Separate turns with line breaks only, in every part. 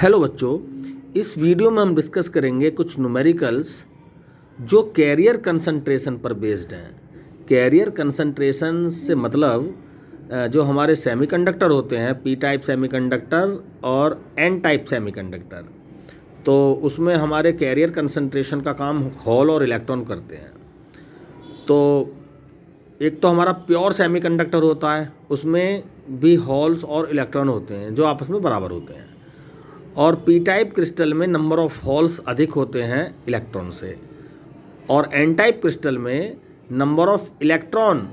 Hello बच्चों, इस video में हम डिस्कस करेंगे कुछ न्यूमेरिकल्स जो कैरियर कंसंट्रेशन पर बेस्ड हैं। कैरियर कंसंट्रेशन से मतलब जो हमारे सेमीकंडक्टर होते हैं, पी टाइप सेमीकंडक्टर और एन टाइप सेमीकंडक्टर, तो उसमें हमारे कैरियर कंसंट्रेशन का काम हॉल और इलेक्ट्रॉन करते हैं। तो एक तो हमारा प्योर सेमीकंडक्टर होता है, उसमें भी हॉल्स और इलेक्ट्रॉन होते हैं जो आपस में बराबर होते हैं, और पी टाइप क्रिस्टल में नंबर ऑफ हॉल्स अधिक होते हैं इलेक्ट्रॉन से, और एन टाइप क्रिस्टल में नंबर ऑफ इलेक्ट्रॉन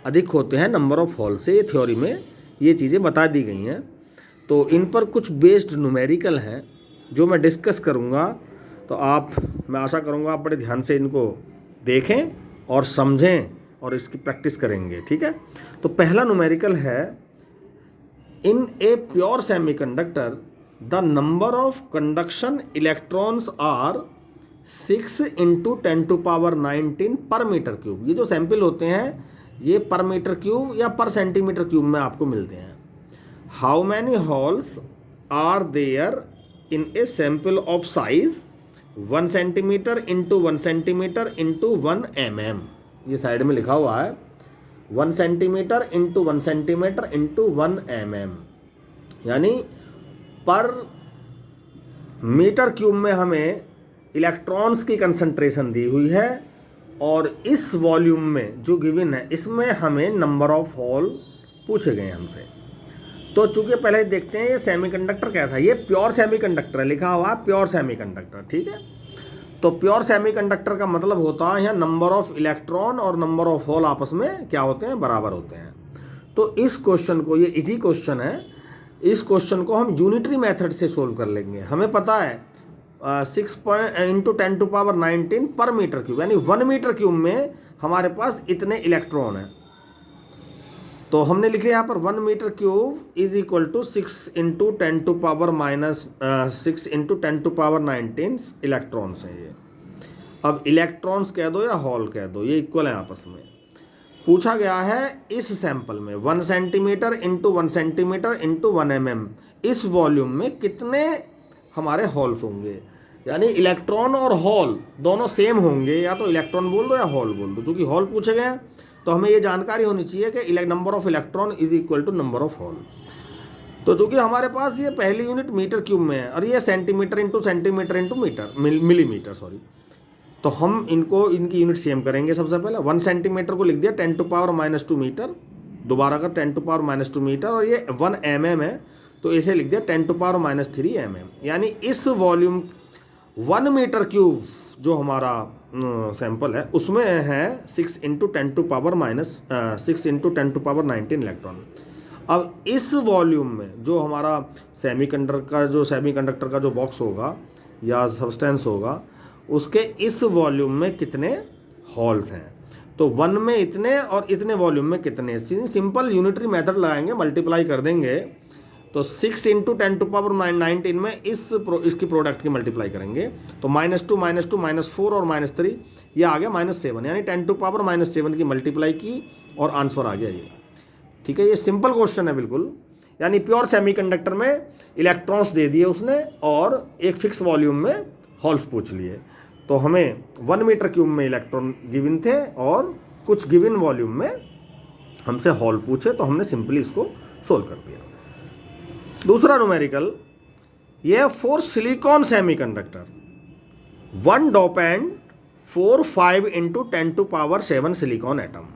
अधिक होते हैं नंबर ऑफ हॉल से। ये थ्योरी में ये चीज़ें बता दी गई हैं। तो इन पर कुछ बेस्ड न्यूमेरिकल हैं जो मैं डिस्कस करूँगा। तो मैं आशा करूँगा आप बड़े ध्यान से इनको देखें और समझें और इसकी प्रैक्टिस करेंगे, ठीक है। तो पहला न्यूमेरिकल है, in a pure semiconductor the number of conduction electrons are 6 × 10⁻19 पर मीटर क्यूब। ये जो सैंपल होते हैं ये पर मीटर क्यूब या पर सेंटीमीटर क्यूब में आपको मिलते हैं। How many holes are there in a sample of size 1 centimetre × 1 centimetre × 1 mm। ये साइड में लिखा हुआ है 1 सेंटीमीटर × 1 सेंटीमीटर × 1 mm, यानी पर मीटर क्यूब में हमें इलेक्ट्रॉन्स की कंसंट्रेशन दी हुई है, और इस वॉल्यूम में जो गिवन है इसमें हमें नंबर ऑफ हॉल पूछे गए हमसे। तो चूंकि पहले देखते हैं ये सेमीकंडक्टर कैसा है। ये प्योर सेमीकंडक्टर है, लिखा हुआ है प्योर सेमीकंडक्टर, ठीक है। तो प्योर सेमीकंडक्टर का मतलब होता है यहाँ नंबर ऑफ इलेक्ट्रॉन और नंबर ऑफ हॉल आपस में क्या होते हैं, बराबर होते हैं। तो इस क्वेश्चन को, ये इजी क्वेश्चन है, इस क्वेश्चन को हम यूनिटरी मेथड से सोल्व कर लेंगे। हमें पता है 6 × 10⁻19 पर मीटर क्यूब, यानी 1 मीटर क्यूब में हमारे पास इतने इलेक्ट्रॉन हैं। तो हमने लिखे यहाँ पर 1 metre cube is equal to 6 × 10⁻19 electrons हैं ये। अब इलेक्ट्रॉन्स कह दो या हॉल कह दो, ये इक्वल है आपस में। पूछा गया है इस सैंपल में 1 सेंटीमीटर × 1 सेंटीमीटर × 1 mm, इस वॉल्यूम में कितने हमारे हॉल्स होंगे। यानी इलेक्ट्रॉन और हॉल दोनों सेम होंगे, या तो इलेक्ट्रॉन बोल दो या हॉल बोल दो। क्योंकि हॉल पूछे गए हैं तो हमें ये जानकारी होनी चाहिए कि number of electron is equal to number of hole. तो चूँकि हमारे पास ये पहली यूनिट मीटर क्यूब में है और ये centimetre × centimetre × metre millimetre, sorry, तो हम इनकी यूनिट सेम करेंगे। सबसे पहले 1 सेंटीमीटर को लिख दिया 10⁻² मीटर, दोबारा का 10⁻² मीटर, और ये 1 mm है तो इसे लिख दिया 10⁻³ mm। यानी इस वॉल्यूम 1 मीटर क्यूब जो हमारा सैंपल है उसमें है 6 × 10⁻19 इलेक्ट्रॉन। अब इस वॉल्यूम में जो हमारा सेमीकंडक्टर का जो बॉक्स होगा या सब्सटेंस होगा, उसके इस वॉल्यूम में कितने हॉल्स हैं। तो 1 में इतने और इतने वॉल्यूम में कितने, सिंपल यूनिटरी मेथड लगाएंगे, मल्टीप्लाई कर देंगे। तो 6 × 10⁻19 में इसकी प्रोडक्ट की मल्टीप्लाई करेंगे तो -2 -4 और -3, ये आ गया -7, यानी 10⁻7 की मल्टीप्लाई की और आंसर आ गया ये, ठीक है। ये सिंपल क्वेश्चन है बिल्कुल। यानी प्योर सेमीकंडक्टर में इलेक्ट्रॉन्स दे दिए उसने और एक फिक्स वॉल्यूम में हॉल्स पूछ लिए। तो हमें 1 मीटर क्यूब में इलेक्ट्रॉन गिवन थे और कुछ गिवन वॉल्यूम में हमसे हॉल पूछे, तो हमने सिंपली इसको सोल्व कर दिया। दूसरा न्यूमेरिकल, ये for silicon semiconductor 1 dopant 5 × 10⁻7 silicon atom.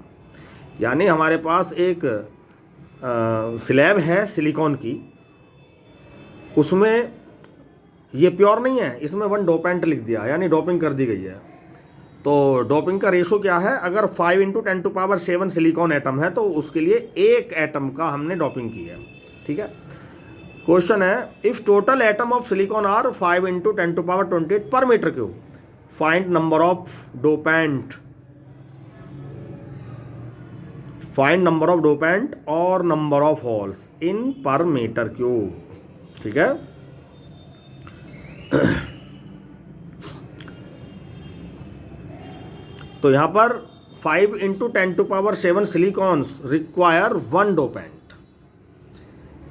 यानी हमारे पास एक स्लैब है सिलिकॉन की, उसमें ये प्योर नहीं है, इसमें 1 डोपेंट लिख दिया, यानी डोपिंग कर दी गई है। तो डोपिंग का रेशो क्या है, अगर 5 × 10⁻7 सिलिकॉन एटम है तो उसके लिए एक एटम का हमने डोपिंग की है, ठीक है। क्वेश्चन है, if total atom of silicon are 5 × 10⁻28 per metre cube, find number of dopant, find number of dopant और number of holes in per metre cube, ठीक है। तो यहां पर 5 × 10⁻7 सिलिकॉन्स रिक्वायर 1 डोपेंट,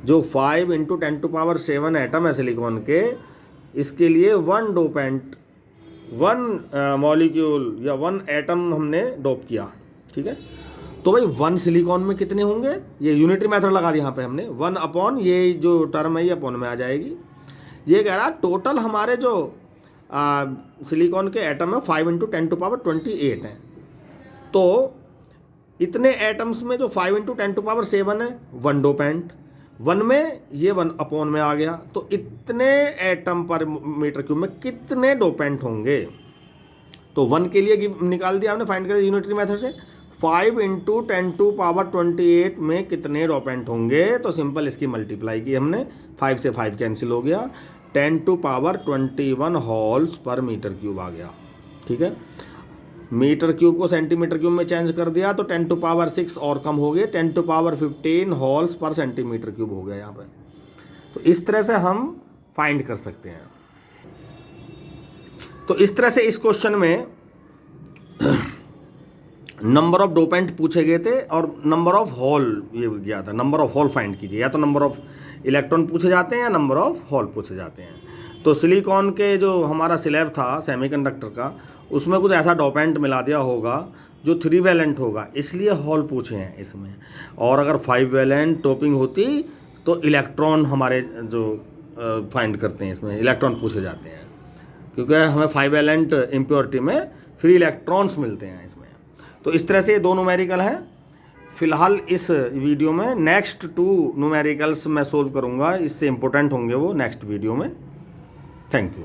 जो 5 × 10⁻⁷ एटम है सिलिकॉन के, इसके लिए 1 डोपेंट, 1 मॉलिक्यूल या 1 एटम हमने डोप किया, ठीक है। तो भाई 1 सिलिकॉन में कितने होंगे, ये यूनिटरी मेथड लगा दिया यहाँ पे हमने, 1 अपॉन ये जो टर्म है ये अपॉन में आ जाएगी। ये कह रहा टोटल हमारे जो सिलिकॉन के एटम है 5 × 10⁻28 हैं। तो इतने एटम्स में जो 5 × 10⁻⁷ है 1 डोपेंट, 1 में ये 1 अपॉन में आ गया, तो इतने एटम पर मीटर क्यूब में कितने डोपेंट होंगे। तो 1 के लिए निकाल दिया हमने, फाइंड कर यूनिटरी मेथड से। 5 × 10⁻28 में कितने डोपेंट होंगे, तो सिंपल इसकी मल्टीप्लाई की हमने, 5 से 5 कैंसिल हो गया, 10⁻21 होल्स पर मीटर क्यूब आ गया, ठीक है। मीटर क्यूब को सेंटीमीटर क्यूब में चेंज कर दिया तो 10⁻6 और कम हो गए, 10⁻15 होल्स पर सेंटीमीटर क्यूब हो गया यहाँ पे। तो इस तरह से हम फाइंड कर सकते हैं। तो इस तरह से इस क्वेश्चन में नंबर ऑफ डोपेंट पूछे गए थे और नंबर ऑफ होल ये गया था, नंबर ऑफ होल फाइंड कीजिए, या तो नंबर ऑफ इलेक्ट्रॉन पूछे जाते हैं या नंबर ऑफ होल पूछे जाते हैं। तो सिलिकॉन के जो हमारा स्लैब था सेमीकंडक्टर का, उसमें कुछ ऐसा डोपेंट मिला दिया होगा जो 3 वैलेंट होगा, इसलिए होल पूछे हैं इसमें। और अगर 5 वैलेंट टोपिंग होती तो इलेक्ट्रॉन हमारे जो फाइंड करते हैं इसमें इलेक्ट्रॉन पूछे जाते हैं, क्योंकि हमें 5 वैलेंट इम्प्योरिटी में फ्री इलेक्ट्रॉन्स मिलते हैं इसमें। तो इस तरह से ये 2 न्यूमेरिकल हैं। फिलहाल इस वीडियो में नेक्स्ट 2 न्यूमेरिकल्स मैं सोल्व करूंगा, इससे इंपॉर्टेंट होंगे वो नेक्स्ट वीडियो में। Thank you.